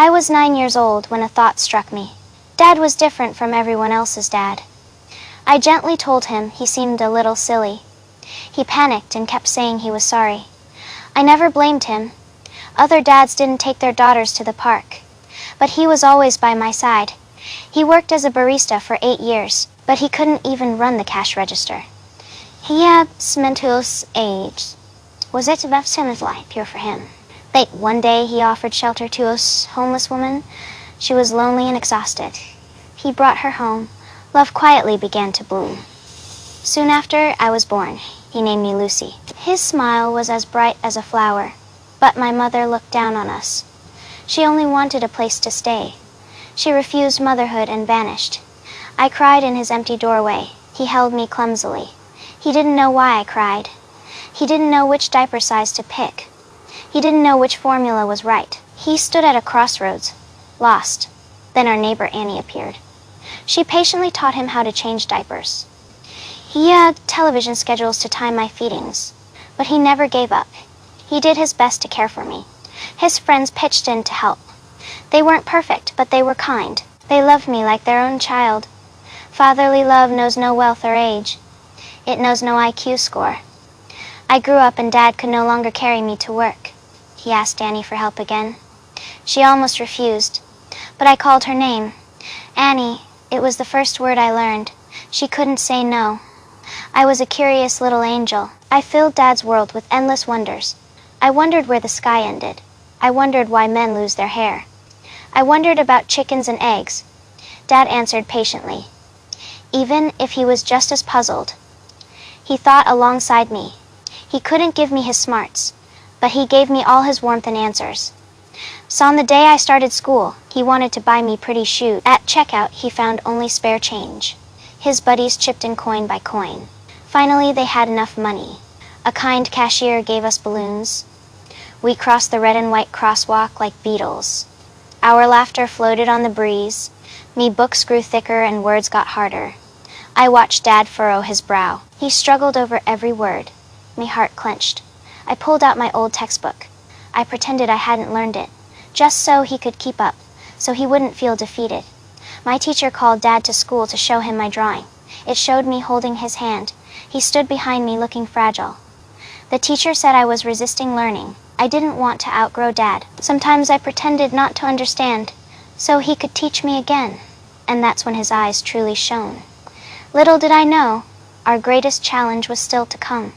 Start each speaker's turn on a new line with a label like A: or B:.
A: I was 9 years old when a thought struck me. Dad was different from everyone else's dad. I gently told him he seemed a little silly. He panicked and kept saying he was sorry. I never blamed him. Other dads didn't take their daughters to the park. But he was always by my side. He worked as a barista for 8 years, but he couldn't even run the cash register. He had mental age. Was it about pure for him? Late one day, he offered shelter to a homeless woman. She was lonely and exhausted. He brought her home. Love quietly began to bloom. Soon after, I was born. He named me Lucy. His smile was as bright as a flower, but my mother looked down on us. She only wanted a place to stay. She refused motherhood and vanished. I cried in his empty doorway. He held me clumsily. He didn't know why I cried. He didn't know which diaper size to pick. He didn't know which formula was right. He stood at a crossroads, lost. Then our neighbor Annie appeared. She patiently taught him how to change diapers. He had television schedules to time my feedings, but he never gave up. He did his best to care for me. His friends pitched in to help. They weren't perfect, but they were kind. They loved me like their own child. Fatherly love knows no wealth or age. It knows no IQ score. I grew up and Dad could no longer carry me to work. He asked Annie for help again. She almost refused, but I called her name. Annie, it was the first word I learned. She couldn't say no. I was a curious little angel. I filled Dad's world with endless wonders. I wondered where the sky ended. I wondered why men lose their hair. I wondered about chickens and eggs. Dad answered patiently, even if he was just as puzzled. He thought alongside me. He couldn't give me his smarts, but he gave me all his warmth and answers. So on the day I started school, he wanted to buy me pretty shoes. At checkout, he found only spare change. His buddies chipped in coin by coin. Finally, they had enough money. A kind cashier gave us balloons. We crossed the red and white crosswalk like beetles. Our laughter floated on the breeze. Me books grew thicker and words got harder. I watched Dad furrow his brow. He struggled over every word. Me heart clenched. I pulled out my old textbook. I pretended I hadn't learned it, just so he could keep up, so he wouldn't feel defeated. My teacher called Dad to school to show him my drawing. It showed me holding his hand. He stood behind me looking fragile. The teacher said I was resisting learning. I didn't want to outgrow Dad. Sometimes I pretended not to understand, so he could teach me again. And that's when his eyes truly shone. Little did I know, our greatest challenge was still to come.